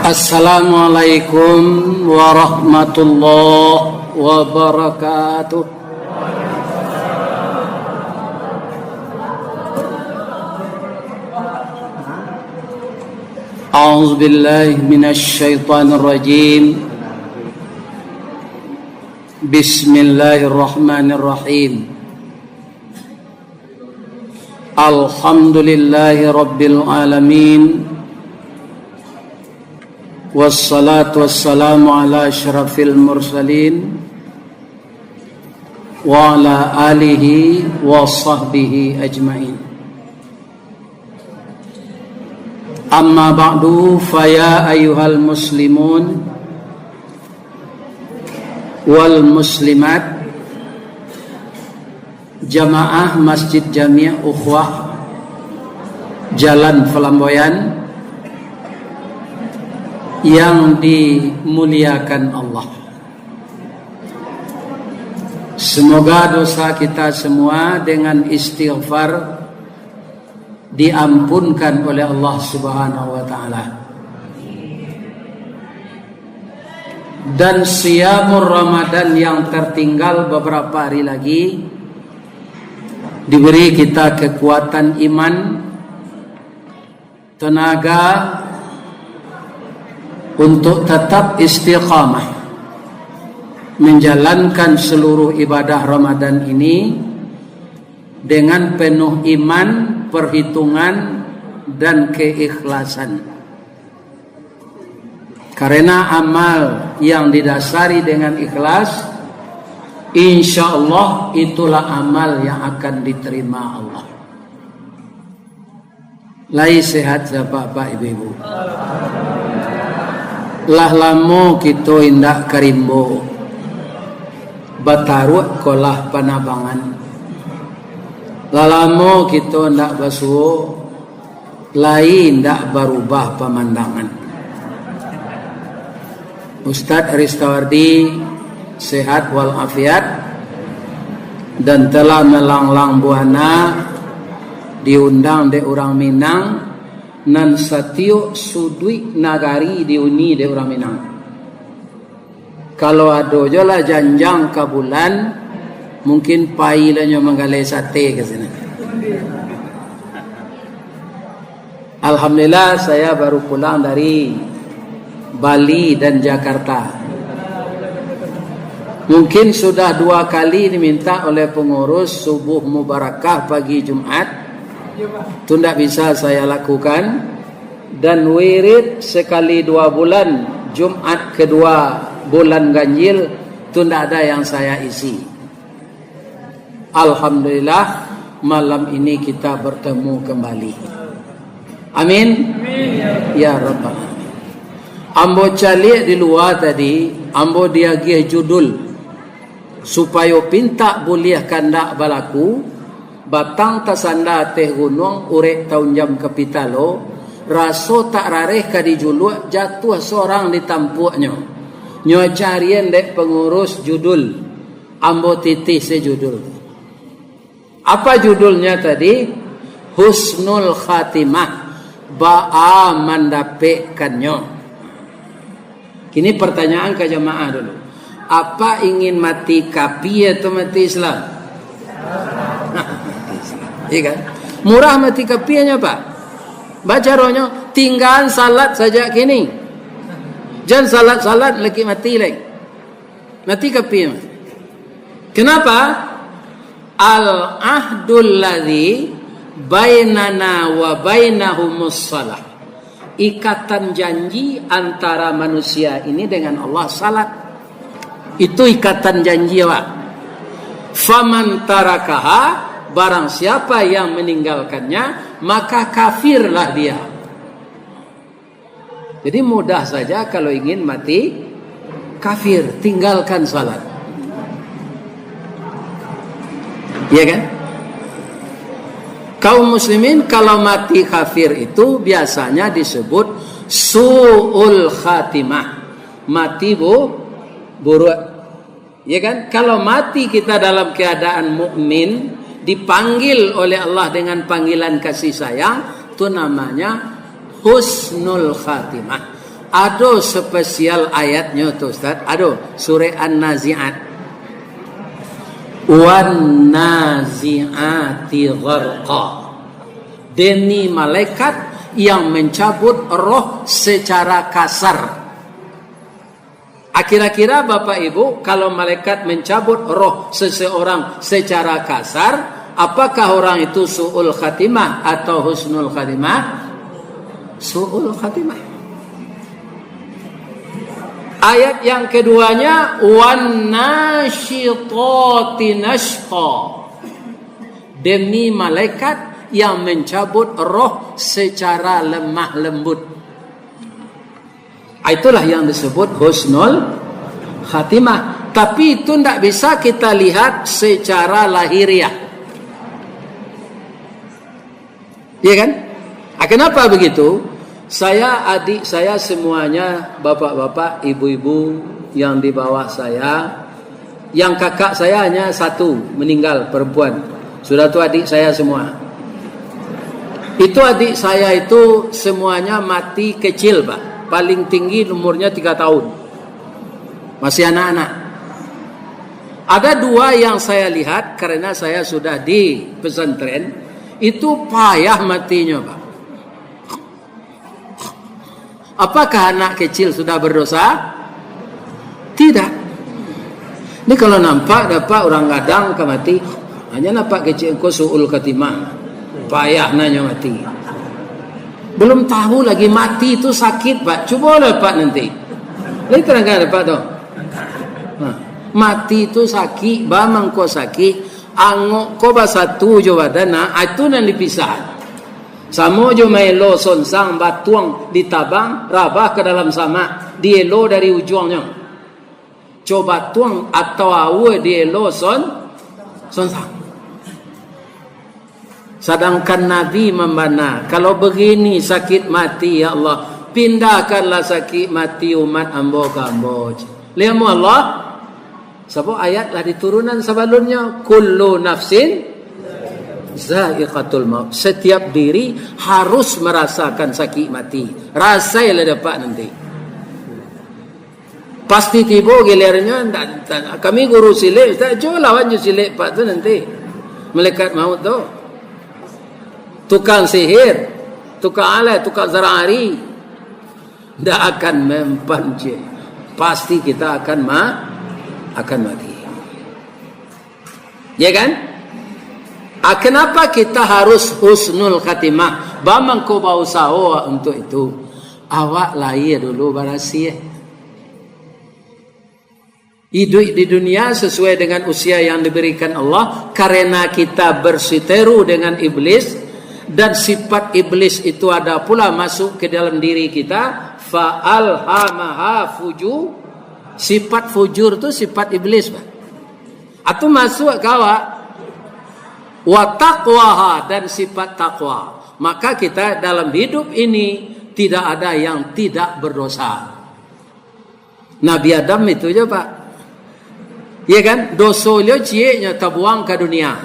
Assalamualaikum warahmatullahi wabarakatuh. A'udzu billahi minasy syaithanir rajim. Bismillahirrahmanirrahim. Alhamdulillahi rabbil alamin. Wassalatu wassalamu ala asyrafil mursalin wa ala alihi wa sahbihi ajma'in. Amma ba'du, faya ayyuhal muslimun wal muslimat, jamaah Masjid Jami' Ukhwah Jalan Flamboyan yang dimuliakan Allah. Semoga dosa kita semua dengan istighfar diampunkan oleh Allah Subhanahu wa taala. Dan siyamur Ramadan yang tertinggal beberapa hari lagi diberi kita kekuatan iman, tenaga untuk tetap istiqamah menjalankan seluruh ibadah Ramadan ini dengan penuh iman, perhitungan dan keikhlasan. Karena amal yang didasari dengan ikhlas, insya Allah itulah amal yang akan diterima Allah. Lai sehat bapak ibu-ibu. Lah lamo kita indak karimbo bataruk kolah panabangan. Lalamo kita ndak basuh, lain ndak berubah pemandangan. Ustadz Aristawardi sehat walafiat dan telah melanglang buana diundang de orang Minang nan satio sudui nagari diuni de orang Minang. Kalau ada jola janjang ke bulan, mungkin pailanya menggalai sate ke sini. Alhamdulillah saya baru pulang dari Bali dan Jakarta. Mungkin sudah 2 kali diminta oleh pengurus subuh mubarakah pagi Jumat. Itu tidak bisa saya lakukan. Dan wirid sekali 2 bulan, Jumat kedua bulan ganjil, itu tidak ada yang saya isi. Alhamdulillah malam ini kita bertemu kembali. Amin. Ya Rabbal Alamin. Ambo calik di luar tadi, ambo diagih judul supaya pinta boleh kandak balaku. Batang tasanda teh gunung urek tahun jam kapitalo, raso tak rareh ka dijuluk, jatuh seorang di tampuknya. Nyo carian dek pengurus judul, ambo titih sejudul. Apa judulnya tadi? Husnul Khatimah, ba'a mandapekannya. Ini pertanyaan ke jamaah dulu. Apa ingin mati kapi atau mati Islam? Iya kan? Murah mati kapinya Pak. Baca rohnya, tinggal salat saja kini. Jangan salat-salat lagi mati lagi. Mati kapinya. Kenapa? Al-ahdul ladzi bainana wa bainahumus salah. Ikatan janji antara manusia ini dengan Allah salat. Itu ikatan janji Pak. Faman tarakaha, barang siapa yang meninggalkannya, maka kafirlah dia. Jadi mudah saja kalau ingin mati kafir, tinggalkan salat. Iya kan? Kaum muslimin kalau mati kafir itu biasanya disebut su'ul khatimah. Mati buruk. Ya kan? Kalau mati kita dalam keadaan mukmin, dipanggil oleh Allah dengan panggilan kasih sayang, itu namanya husnul khatimah. Ada spesial ayatnya tu Ustaz. Ada surah An-Nazi'at. Wan nazi'ati gharqa. Demi malaikat yang mencabut roh secara kasar. Kira-kira Bapak Ibu, kalau malaikat mencabut roh seseorang secara kasar, apakah orang itu su'ul khatimah atau husnul khatimah? Su'ul khatimah. Ayat yang keduanya, wan nasyitati nashqa. Demi malaikat yang mencabut roh secara lemah lembut. Itulah yang disebut husnul khatimah. Tapi itu tidak bisa kita lihat secara lahiriah. Ya kan? Kenapa begitu? Saya, adik saya semuanya, bapak-bapak, ibu-ibu yang di bawah saya. Yang kakak saya hanya satu, meninggal, perempuan. Sudah tu adik saya semua. Itu adik saya itu semuanya mati kecil, Pak. Paling tinggi umurnya 3 tahun. Masih anak-anak. Ada 2 yang saya lihat karena saya sudah di pesantren. Itu payah matinya, Pak. Apakah anak kecil sudah berdosa? Tidak. Ini kalau nampak dapat orang gadang ke mati. Hanya nampak kecil kau su'ul khatimah. Payah nanya mati. Belum tahu lagi mati itu sakit, Pak. Cubalah Pak nanti. Lihat terangkan Pak tu. Mati itu sakit, bamang kau sakit, angok kau satu jo badana, itu nan dipisah. Samo jo melo sonsang batuang ditabang, rabah ke dalam sama, dielo dari ujungnya. Coba tuang atau awe dielo sonsang. Sedangkan Nabi membana, kalau begini sakit mati ya Allah, pindahkanlah sakit mati umat ambo ke ambo. Lihat Allah, sebab ayat lah diturunan sebelumnya, kullu nafsin zaiqatul maut. Setiap diri harus merasakan sakit mati. Rasailah dapat nanti. Pasti tiba gilirannya. Kami guru silik, tak jual lawan je silik Pak tu nanti. Malaikat maut tu. Tukang sihir, tukang alat, tukang zarari, tidak akan mempan. Pasti kita akan mati. Ya kan? Kenapa kita harus husnul khatimah? Bamang kau bawa usaha untuk itu. Awak lahir dulu barasi. Hidup di dunia sesuai dengan usia yang diberikan Allah. Karena kita bersiteru dengan iblis. Dan sifat iblis itu ada pula masuk ke dalam diri kita. Fa'alhamaha fujur. Sifat fujur itu sifat iblis, Pak. Atau masuk kawa. Wa taqwaha, dan sifat taqwa. Maka kita dalam hidup ini tidak ada yang tidak berdosa. Nabi Adam itu je, Pak. Ya kan? Dosa dia cieknya terbuang ke dunia.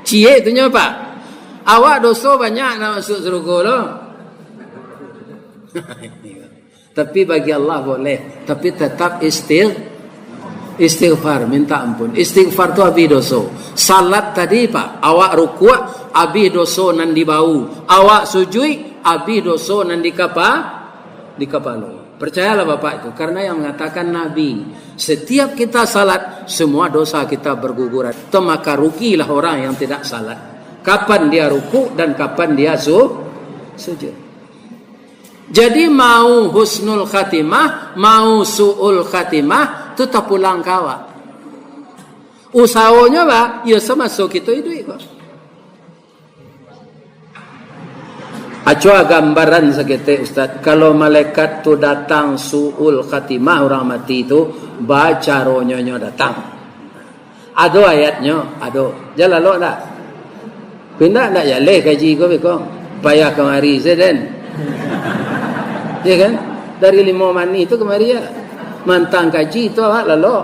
Ciek itu Pak. Awak dosa banyak nak masuk surga loh. Tapi bagi Allah boleh. Tapi tetap istighfar, minta ampun. Istighfar tu habis dosa. Salat tadi Pak, awak rukuk habis dosa nan di bau. Awak sujud habis dosa nan di kepala. Percayalah Bapak itu, karena yang mengatakan Nabi, setiap kita salat semua dosa kita berguguran. Maka rugilah orang yang tidak salat. Kapan dia ruku dan kapan dia sujud. Jadi mau husnul khatimah, mau su'ul khatimah, itu tak pulang kawa. Usahanya Pak, ya semasuk itu Pak. Acua gambaran seketik Ustaz. Kalau malaikat tu datang su'ul khatimah, orang mati itu, baca ronyonya datang. Ada ayatnya, ada. Jalan lo tak? Pindah tak jaleh kaji kau bekong. Payah kemari seden. Ya kan? Dari 5 mani itu kemari ya. Mantang kaji itu awak lalu.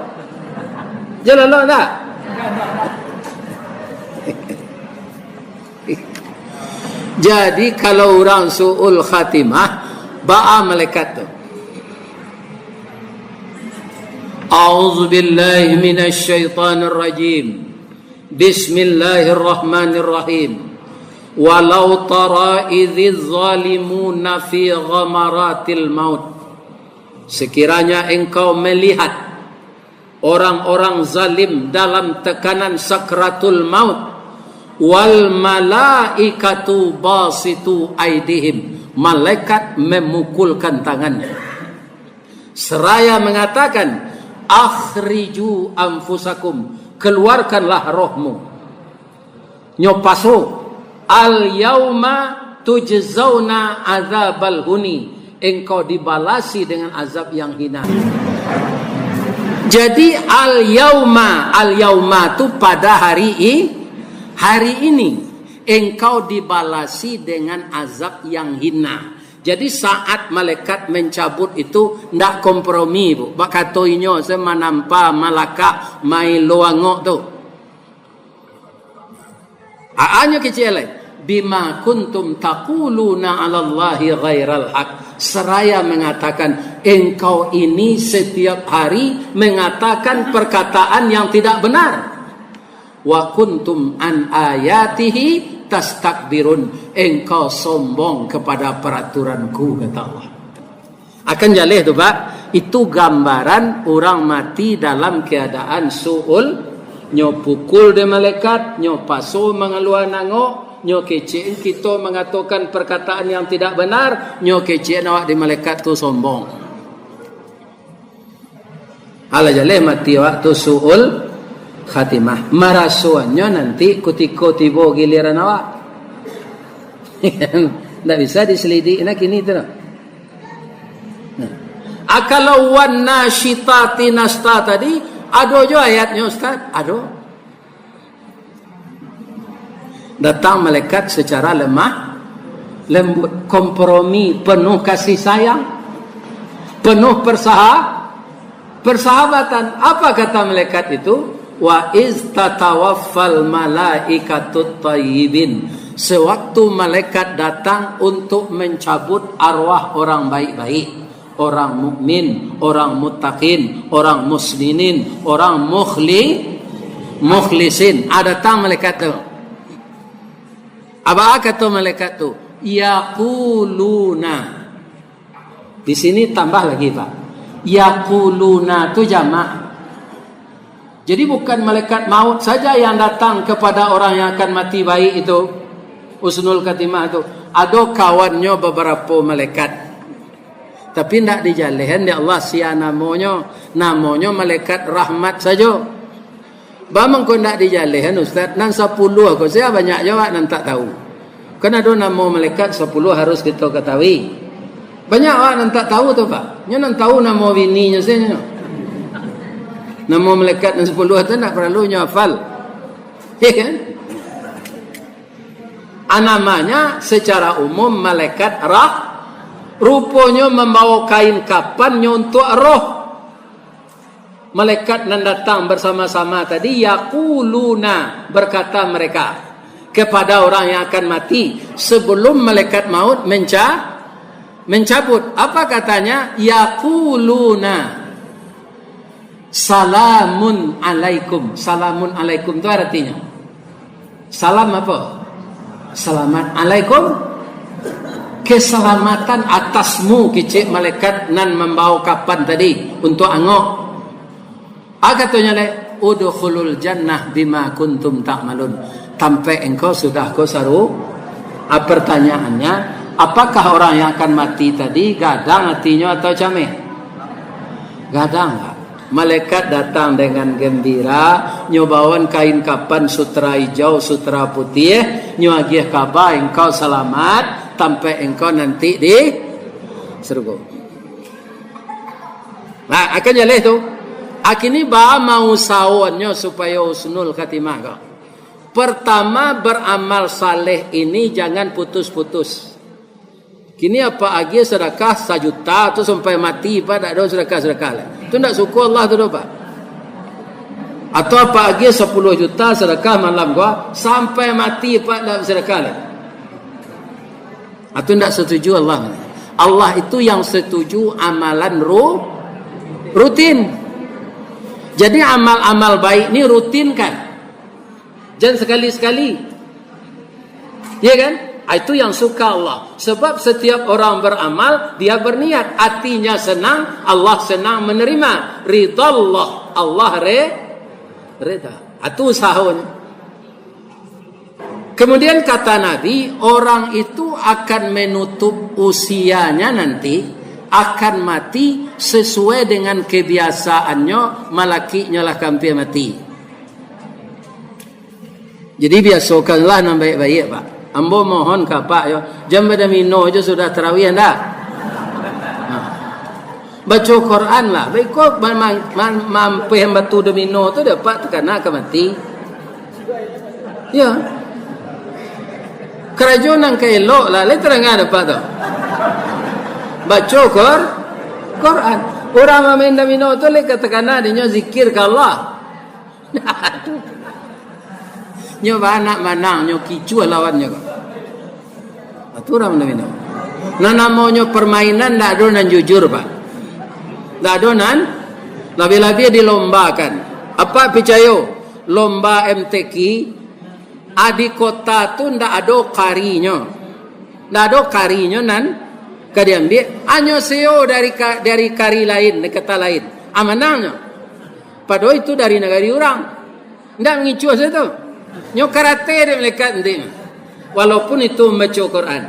Jalan lo tak? Jadi kalau orang su'ul khatimah, ba'a malaikat tu. A'udzu billahi minasy syaithanir rajim. Bismillahirrahmanirrahim. Walau tara idz zalimuna fi ghamaratil maut. Sekiranya engkau melihat orang-orang zalim dalam tekanan sakratul maut, wal malaikatu basitu aidihim, malaikat memukulkan tangannya seraya mengatakan, akhriju anfusakum, keluarkanlah rohmu. Nyopaso al yauma tujzauna azabal huni, engkau dibalasi dengan azab yang hina. Jadi al yauma tu pada hari ini engkau dibalasi dengan azab yang hina. Jadi saat malaikat mencabut itu ndak kompromi, bu. Bak katoinyo sama nampa malaka mai loangok tu. Aanyo kecil bima kuntum taquluna 'ala Allahi ghairal haq, seraya mengatakan engkau ini setiap hari mengatakan perkataan yang tidak benar. Wa kuntum an ayatihi tastakbirun, engkau sombong kepada peraturanku, kata Allah. Akan jaleh tu Pak, itu gambaran orang mati dalam keadaan su'ul. Nyo pukul de malaikat, nyo paso mengeluar nangok, nyo kecil kita mengatakan perkataan yang tidak benar, nyo kecil awak di malaikat tu sombong. Ala jaleh mati waktu su'ul khatimah. Marasuannya nanti ketika tiba giliran awak. Tak bisa diselidik nak ini tu. Akalau wan nasyitati nasta tadi, ada jo ayatnya Ustaz, ada. Datang malaikat secara lemah lembut, kompromi, penuh kasih sayang, penuh persahabatan. Apa kata malaikat itu? Wa iz tatawaffal malaikatut thayyibin, sewaktu malaikat datang untuk mencabut arwah orang baik-baik, orang mukmin, orang muttaqin, orang muslimin, orang mukhlisin. Ada datang malaikat tu. Apa kata malaikat tu? Yaquluna. Di sini tambah lagi Pak. Yaquluna tu jamak. Jadi bukan malaikat maut saja yang datang kepada orang yang akan mati baik itu, husnul khatimah itu. Ada kawannya beberapa malaikat. Tapi tidak dijalihan ya Allah sia namanya malaikat rahmat saja. Bamang kau tidak dijalihan Ustaz, nan 10 aku saya banyak jawab nan tak tahu. Kan ada nama malaikat 10 harus kita ketahui. Banyak orang nan tak tahu tu Pak. Nya nan tahu nama bininya saja. Nama malaikat yang 10 itu tak perlu hafal. Ya kan? Namanya secara umum malaikat rupanya membawa kain kapan untuk roh. Malaikat yang datang bersama-sama tadi, yaquluna, berkata mereka kepada orang yang akan mati sebelum malaikat maut mencabut. Apa katanya? Yaquluna salamun alaikum. Salamun alaikum itu artinya salam apa? Selamat alaikum, keselamatan atasmu, kicik malaikat nan membawa kapan tadi untuk angok. Katanya le, udkhulul jannah bima kuntum ta'malun, sampai engkau sudah kosaru. Pertanyaannya, apakah orang yang akan mati tadi gadang hatinya atau cameh? Gadang Pak. Malaikat datang dengan gembira, nyobawan kain kapan sutra hijau, sutra putih, nyuagiah kabar engkau selamat sampai engkau nanti di surga. Nah, akan jaleh tu. Akini ba mau sawannya supaya husnul khatimah kau. Pertama, beramal saleh ini jangan putus-putus. Kini apa lagi sedekah 1 juta tu sampai mati Pak, tak ada sedekah lah. Itu tak suka Allah tu Pak. Atau apa lagi 10 juta sedekah malam gua sampai mati Pak, tak sedekah lah. Itu tak setuju Allah. Allah itu yang setuju amalan rutin. Jadi amal-amal baik ni rutinkan. Jangan sekali-sekali. Ya kan? Itu yang suka Allah. Sebab setiap orang beramal, dia berniat. Hatinya senang, Allah senang menerima. Ridha Allah. Allah reda. Itu usahanya. Kemudian kata Nabi, orang itu akan menutup usianya nanti, akan mati sesuai dengan kebiasaannya, malakinya lah kampi mati. Jadi biasakanlah yang baik-baik, Pak. Ambo mohon ke Pak, jam pada mino je sudah tarawih dah. Baca Quran lah. Baik kok mampu yang batu domino tu dapat kena ke mati. Ya. Kerajaan yang keelok lah. Lain terangkan dapat tu. Baca Quran. Orang main domino tu lain katakan dia zikir ke Allah. Nyo anak manang, nyo kicu lawannya kok. Itu orang domino. Nah namanya permainan tak ada nan jujur, Pak. Tak ada nan lebih-lebih dilombakan. Apa percaya? Lomba MTQ di kota tu ndak ada karinya. Ndak ada karinya nan kadiambil hanya seo dari kari lain, negara lain. Amanangnya. Padahal itu dari negara orang. Ndak mengicu situ. Nyo karate dia melekat nanti. Walaupun itu membaca Quran.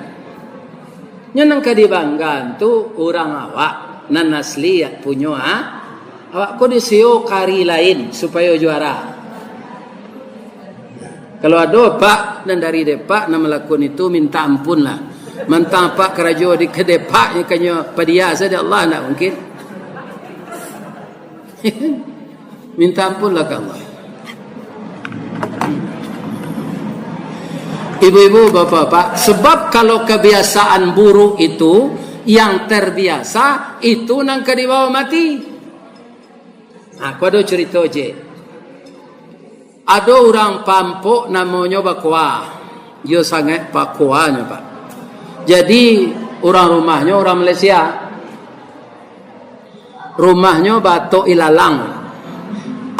Nyo nang kadibanggan tu orang awak nan asli punya awak ko disio kari lain supaya juara. Kalau ada Pak dan dari depak nak melakukan itu minta ampun lah. Mentang Pak kerajo di kedepak kanya padia saja Allah tak mungkin. Minta ampun lah ke Allah. Ibu-ibu, bapak-bapak, sebab kalau kebiasaan buruk itu yang terbiasa itu nang kadibawa mati. Aku ada cerita je. Ada orang pampuk namanya Bakwa. Dia sangat Bakwanya, Pak. Jadi orang rumahnya orang Malaysia. Rumahnya Batok Ilalang.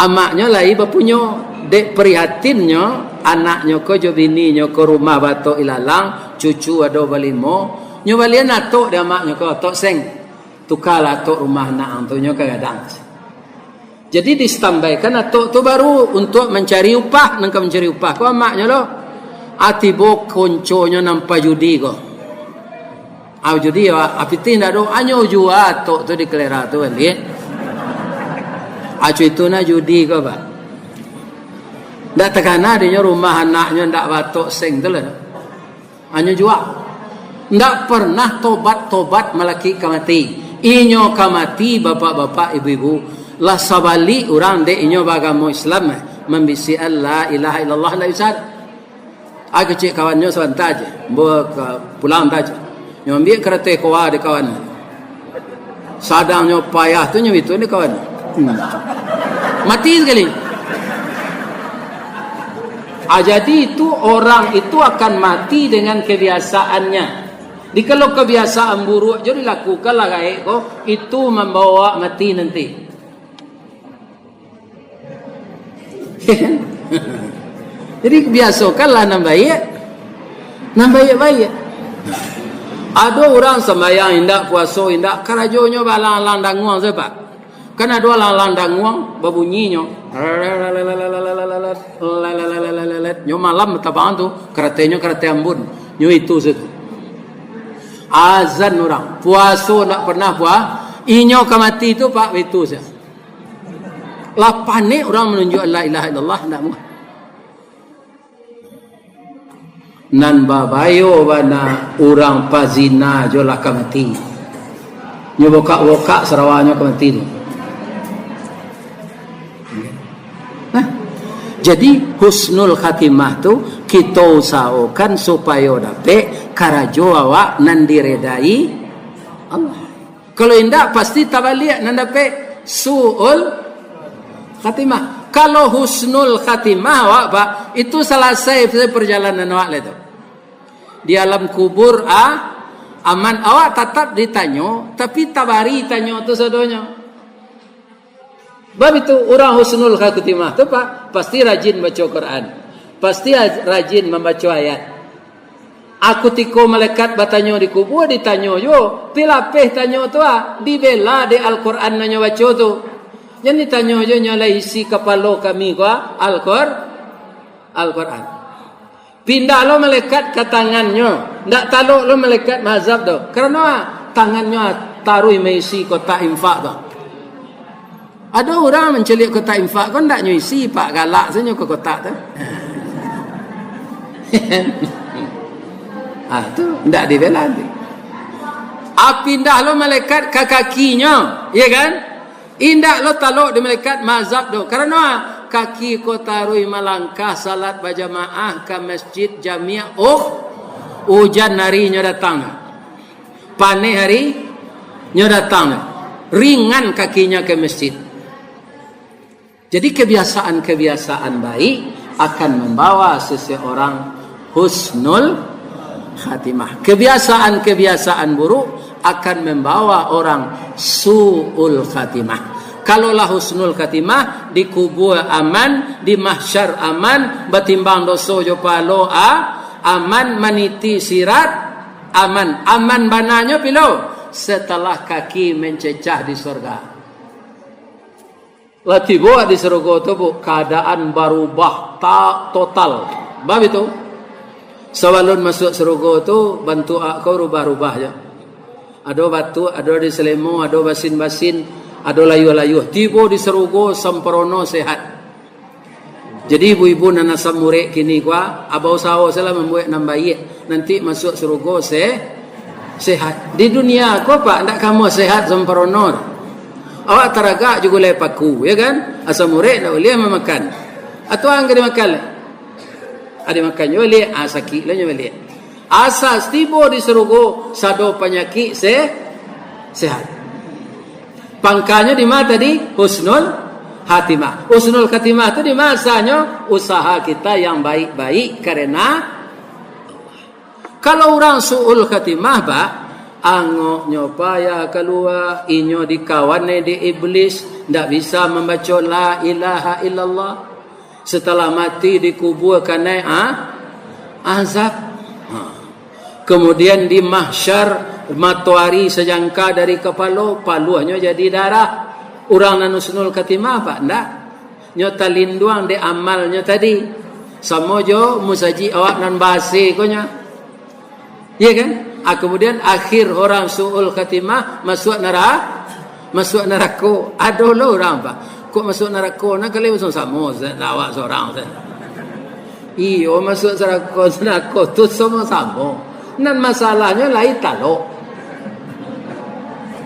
Amaknya lagi berpunya. Dek prihatinnya anaknya ko jo bininya ko rumah Batok Ilalang, cucu ada balimo, nyo balian atok dia maknya ko tok seng. Tukala atok rumah anak antunya kadang. Jadi ditambahkan atok tu baru untuk mencari upah, nang mencari upah ko maknya lo. Atibo konconya nampak judi ko. Au judi apiti ndak do anyo jua atok tu dikelera tu balik. Acu itu na judi ko, Pak. Tak terkena dia rumah anaknya tak batok seng tu lah. Hanya jual. Tak pernah tobat melaki kamati. Inyo kamati bapak-bapak ibu-ibu. Lah sabali orang dek inyo bagamo Islam. Membisi Allah ilaha illallah la yusad. Aku cik kawannya sebentar je. Pulang saja. Nyo ambil kereta kawan di kawan. Sadangnya payah tu nyo itu ni kawan. Mati sekali. Jadi itu orang itu akan mati dengan kebiasaannya. Di kalau kebiasaan buruk jadi lakukanlah kayak kok itu membawa mati nanti. Jadi biasakanlah nang baik Ada orang sembahyang indak puasa indak karajonyo balang-lang danguang sebab. Kan ada lang-lang danguang berbunyinya. Nyo malam tabang tu keratenya kereta ambun. Nyo itu situ. Azan orang puasa nak pernah puas. Inyo kamati itu Pak itu saja. Lapan ni orang menunjuk la ilaha illallah nak mu. Nan babayo bana orang pazina jo lah kamati. Nyo boka serawanya kamati tu. Jadi husnul khatimah tu kita usahakan supaya dapat karajo awak nan diredai Allah. Kalau indak pasti tabalik nan dapat suul khatimah. Kalau husnul khatimah awak Pak, itu selesai perjalanan awak itu. Di alam kubur aman awak tetap ditanya, tapi tabari tanya tu sadonya. Bab itu orang husnul khatimah tu Pak, pasti rajin baca Quran. Pasti rajin membaca ayat. Aku tiko malaikat bertanya di kubur, ditanya yo, pilapeh tanya tu dibela di Al-Quran nanya baca tu. Jadi tanya yo nyala isi kepala kami gua Al-Quran. Pindah lo malaikat ke tangannya, ndak taluk lo malaikat mazhab tu. Kerana tangannya taruh mengisi kotak infak tu. Ada orang mencelik kotak infak kan ndak nyisi Pak, galak saja ke kotak tu. Tu ndak dibela. Pindah lo malaikat ke kakinya, ya kan? Indak lo taluk di malaikat mazhab tu. Kerana kaki ko taruh melangkah salat berjamaah ke masjid jami'. Hujan harinya datang. Panih harinya datang. Ringan kakinya ke masjid. Jadi kebiasaan-kebiasaan baik akan membawa seseorang husnul khatimah. Kebiasaan-kebiasaan buruk akan membawa orang su'ul khatimah. Kalaulah husnul khatimah, di kubur aman, di mahsyar aman, betimbang dosa jo palo aman, maniti sirat aman. Aman bananya pilo setelah kaki mencecah di surga. Lah tiba di surga tu keadaan berubah tak total. Bab itu sebelum masuk surga tu bantu kau rubah-rubah je. Ada batu, ada di selemu, ada basin-basin, ada layuh-layuh. Tiba di surga sempurna sehat. Jadi ibu-ibu nana samurek kini kuah abau sawo salah membuat nambaik nanti masuk surga sehat. Di dunia kau Pak ndak kamu sehat sempurna. Awak teragak juga lepaku, ya kan? Asam murid dah boleh memakan. Atau angkat dimakan. Ada makan yo le sakit lah yo le. Asas tiba di surga sado penyakit sehat. Pangkanya di mana tadi? Husnul khatimah. Husnul khatimah itu di masanya usaha kita yang baik-baik karena kalau orang su'ul khatimah Pak, angok nyopaya keluar, inyo dikawan di iblis, ndak bisa membaca la ilaha illallah. Setelah mati dikubur kena azab. Kemudian di mahsyar matuari sejangka dari kepala, paluhnya jadi darah. Orang nan husnul khatimah Pak ndak. Nyo talinduang de amalnya tadi. Sama jo musaji awak nan basi konya. Ya kan? Kemudian akhir orang su'ul khatimah masuk neraka. Ada lah orang Pak. Kok masuk neraka nak kali masuk sama awak seorang tu. Iyo masuk neraka tu sama-sama. Nan masalahnya lain taluk.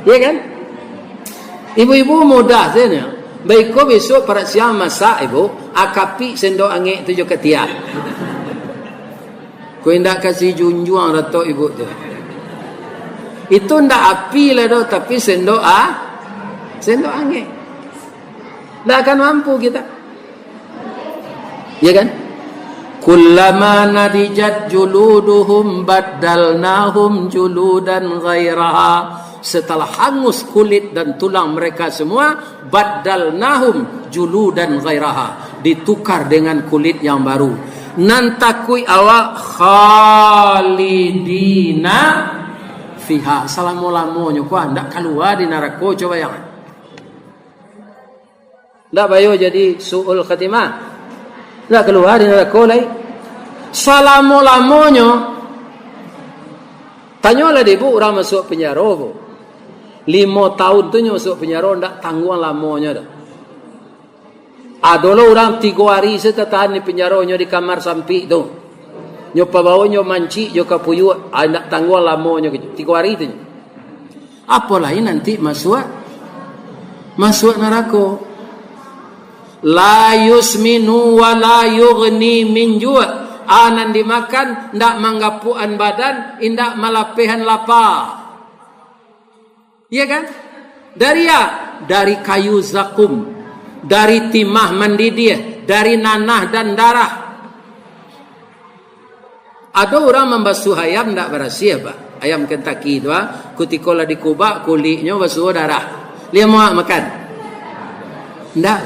Ya kan? Ibu-ibu mudah saja. Baik kau besok pada siang masak ibu, akapi sendok angin tujuh ketiak. Kau hendak kasih junjung datuk ibu tu. Itu ndak api lah dah, tapi sendok angin. Tak akan mampu kita. Ya kan? Kullama nadijat juluduhum baddalnahum juludan ghairaha. Setelah hangus kulit dan tulang mereka semua, baddalnahum juludan ghairaha. Ditukar dengan kulit yang baru. Nantakui awak khalidina fiha. Selama-lamanya kau hendak keluar di neraka, coba yang tak bayo jadi su'ul khatimah. Tak keluar di neraka lagi. Selama-lamanya. Tanyalah ibu orang masuk penjara bu. 5 tahun tu masuk penjara tak tangguhan lamanya dah. Adalah orang 3 hari setatahan di penjaranya di kamar samping tu. Nyo pabawa nyo manci nyo kapuyuk tak tangguhan lamanya 3 hari tu. Apalagi nanti masuk neraka. La yusminu wa la yughni min ju'. Anan dimakan ndak manggapuan badan, indak malapehan lapar. Iya kan? Dari kayu zakum, dari timah mendidih, dari nanah dan darah. Ada orang membasuh ayam ndak berasih Pak. Ayam Kentucky tu kutikola dikubak kulitnya basuh darah. Dia mau makan. Enggak.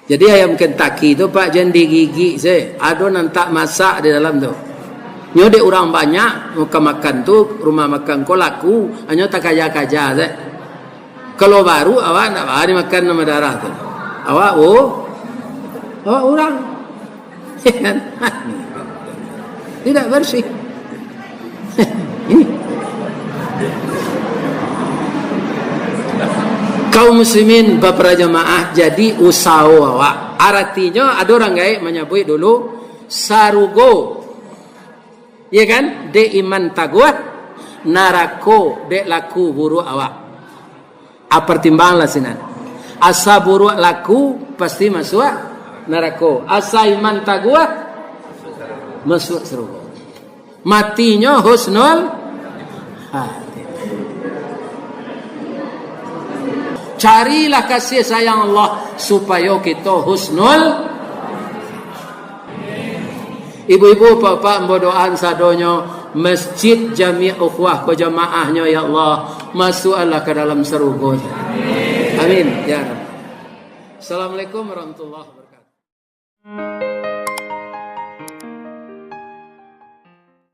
Jadi ayam Kentucky itu Pak jangan digigit saya. Ada nanti masak di dalam tu. Nyode orang banyak makan tu rumah makan ko laku, hanya tak kaja saya. Kalau baru awak nak hari makan nama darah tu. Awak awak orang. Tidak bersih. Ini. Kaum muslimin beberapa jamaah jadi usaha awak. Artinya ada orang gaya menyebut dulu sarugo. Ya kan? De iman taguat narako de laku buruk awak. Pertimbanglah sinan. Asa buruk laku pasti masuk neraka. Asa iman taguat masuk surga. Matinya husnul hati. Carilah kasih sayang Allah supaya kita husnul. Ibu-ibu, bapak, berdoaan sadonya masjid jami' ukhwah ke jamaahnya ya Allah, masuklah ke dalam surga. Amin ya Rabb. Assalamualaikum warahmatullahi wabarakatuh.